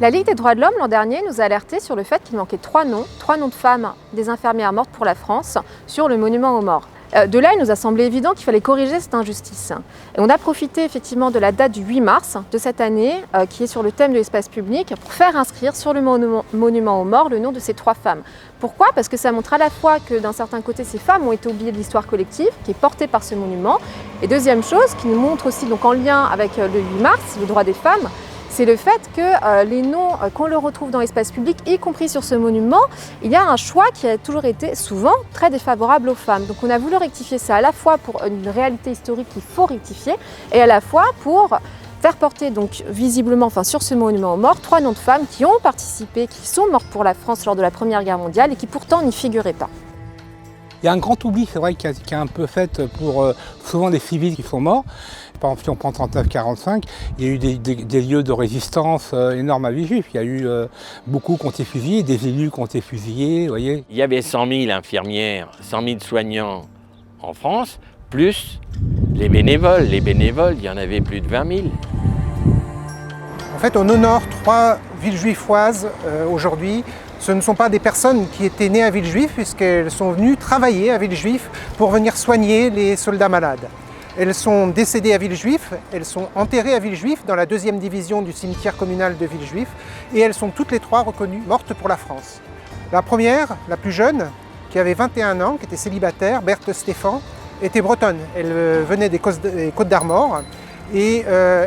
La Ligue des droits de l'homme l'an dernier nous a alerté sur le fait qu'il manquait trois noms de femmes des infirmières mortes pour la France sur le monument aux morts. De là, il nous a semblé évident qu'il fallait corriger cette injustice. Et on a profité effectivement de la date du 8 mars de cette année, qui est sur le thème de l'espace public, pour faire inscrire sur le monument aux morts le nom de ces trois femmes. Pourquoi ? Parce que ça montre à la fois que d'un certain côté, ces femmes ont été oubliées de l'histoire collective, qui est portée par ce monument. Et deuxième chose, qui nous montre aussi donc en lien avec le 8 mars, le droit des femmes, c'est le fait que les noms qu'on le retrouve dans l'espace public, y compris sur ce monument, il y a un choix qui a toujours été souvent très défavorable aux femmes. Donc on a voulu rectifier ça à la fois pour une réalité historique qu'il faut rectifier et à la fois pour faire porter donc visiblement, sur ce monument aux morts, trois noms de femmes qui ont participé, qui sont mortes pour la France lors de la Première Guerre mondiale et qui pourtant n'y figuraient pas. Il y a un grand oubli, c'est vrai, qui est un peu fait pour souvent des civils qui sont morts. Par exemple, si on prend 39-45, il y a eu des lieux de résistance énormes à Villejuif. Il y a eu beaucoup qui ont été fusillés, des élus qui ont été fusillés, vous voyez. Il y avait 100 000 infirmières, 100 000 soignants en France, plus les bénévoles. Les bénévoles, il y en avait plus de 20 000. En fait, on honore trois Villejuifoises aujourd'hui. Ce ne sont pas des personnes qui étaient nées à Villejuif, puisqu'elles sont venues travailler à Villejuif pour venir soigner les soldats malades. Elles sont décédées à Villejuif, elles sont enterrées à Villejuif dans la 2e division du cimetière communal de Villejuif et elles sont toutes les trois reconnues mortes pour la France. La première, la plus jeune, qui avait 21 ans, qui était célibataire, Berthe Stéphan, était bretonne. Elle venait des Côtes d'Armor et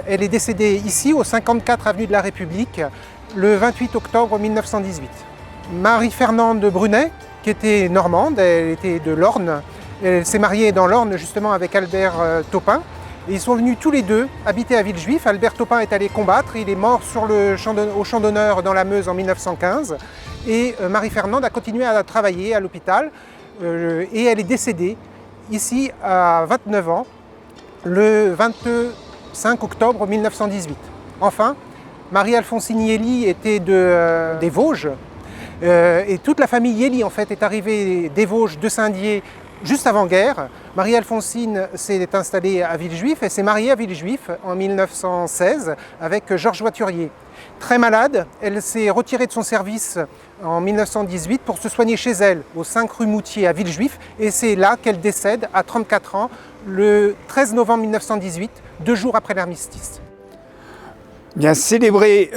elle est décédée ici, au 54 avenue de la République, le 28 octobre 1918. Marie-Fernande Brunet, qui était normande, elle était de l'Orne. Elle s'est mariée dans l'Orne justement avec Albert Topin. Et ils sont venus tous les deux habiter à Villejuif. Albert Topin est allé combattre, il est mort au champ d'honneur dans la Meuse en 1915. Et Marie-Fernande a continué à travailler à l'hôpital et elle est décédée ici à 29 ans le 25 octobre 1918. Enfin, Marie-Alphonsine Yély était des Vosges. Et toute la famille Yély en fait est arrivée des Vosges de Saint-Dié juste avant-guerre. Marie-Alphonsine s'est installée à Villejuif et s'est mariée à Villejuif en 1916 avec Georges Voiturier. Très malade, elle s'est retirée de son service en 1918 pour se soigner chez elle, au 5 rue Moutier à Villejuif, et c'est là qu'elle décède à 34 ans, le 13 novembre 1918, 2 jours après l'armistice. Bien, célébrer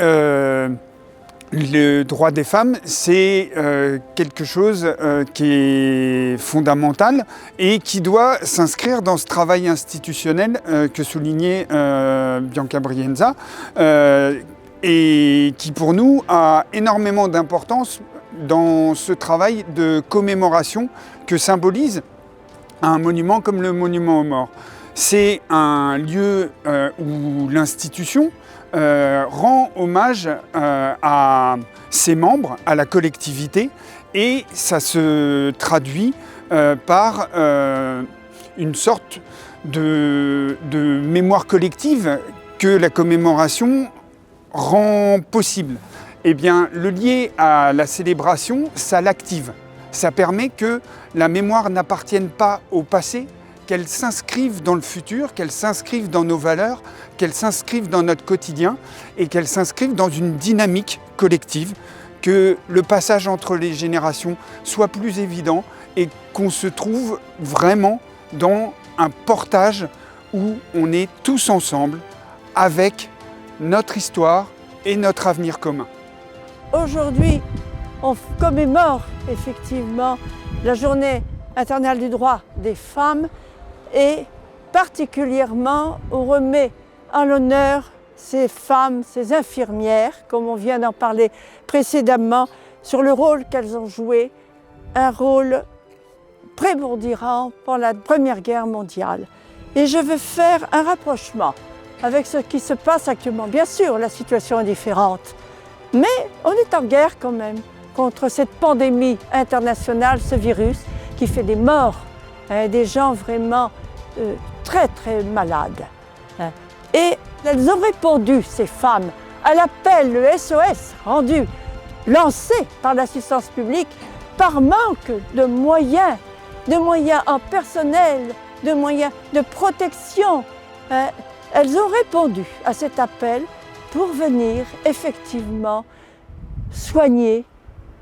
le droit des femmes, c'est quelque chose qui est fondamental et qui doit s'inscrire dans ce travail institutionnel que soulignait Bianca Brienza et qui pour nous a énormément d'importance dans ce travail de commémoration que symbolise un monument comme le monument aux morts. C'est un lieu où l'institution rend hommage à ses membres, à la collectivité, et ça se traduit par une sorte de mémoire collective que la commémoration rend possible. Eh bien, le lier à la célébration, ça l'active. Ça permet que la mémoire n'appartienne pas au passé, qu'elle s'inscrive dans le futur, qu'elle s'inscrive dans nos valeurs, qu'elle s'inscrive dans notre quotidien et qu'elle s'inscrive dans une dynamique collective, que le passage entre les générations soit plus évident et qu'on se trouve vraiment dans un portage où on est tous ensemble avec notre histoire et notre avenir commun. Aujourd'hui, on commémore effectivement la journée internationale du droit des femmes et particulièrement on remet en l'honneur ces femmes, ces infirmières, comme on vient d'en parler précédemment, sur le rôle qu'elles ont joué, un rôle prépondérant pendant la Première Guerre mondiale. Et je veux faire un rapprochement avec ce qui se passe actuellement. Bien sûr, la situation est différente, mais on est en guerre quand même contre cette pandémie internationale, ce virus qui fait des morts, des gens vraiment très très malades. Et elles ont répondu, ces femmes, à l'appel, le SOS lancé par l'assistance publique par manque de moyens en personnel, de moyens de protection. Elles ont répondu à cet appel pour venir effectivement soigner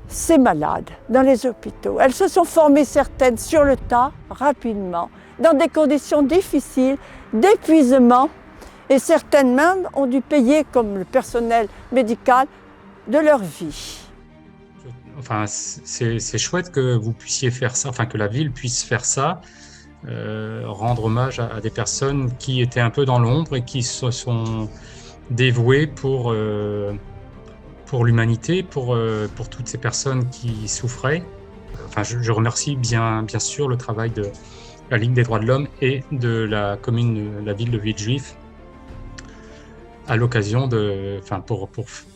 ces malades dans les hôpitaux. Elles se sont formées certaines sur le tas, rapidement, dans des conditions difficiles, d'épuisement, et certaines même ont dû payer, comme le personnel médical, de leur vie. Enfin, c'est chouette que vous puissiez faire ça, enfin que la ville puisse faire ça, rendre hommage à des personnes qui étaient un peu dans l'ombre et qui se sont dévouées pour l'humanité, pour toutes ces personnes qui souffraient. Enfin, je remercie bien sûr le travail de la Ligue des droits de l'homme et de la commune, la ville de Villejuif, à l'occasion pour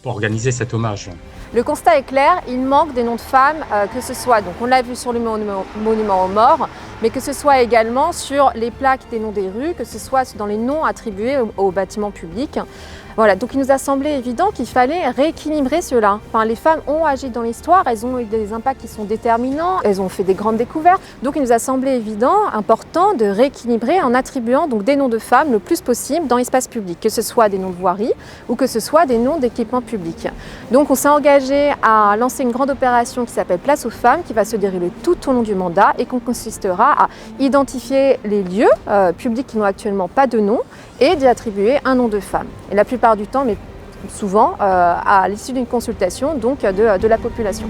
organiser cet hommage. Le constat est clair, il manque des noms de femmes, que ce soit, donc on l'a vu sur le monument aux morts, mais que ce soit également sur les plaques des noms des rues, que ce soit dans les noms attribués aux bâtiments publics. Voilà, donc il nous a semblé évident qu'il fallait rééquilibrer cela. Enfin, les femmes ont agi dans l'histoire, elles ont eu des impacts qui sont déterminants, elles ont fait des grandes découvertes. Donc il nous a semblé évident, important de rééquilibrer en attribuant donc des noms de femmes le plus possible dans l'espace public, que ce soit des noms de voirie ou que ce soit des noms d'équipements publics. Donc on s'est engagé à lancer une grande opération qui s'appelle Place aux femmes, qui va se dérouler tout au long du mandat et qui consistera à identifier les lieux publics qui n'ont actuellement pas de nom et d'y attribuer un nom de femme. Et la plupart du temps, mais souvent, à l'issue d'une consultation donc de la population.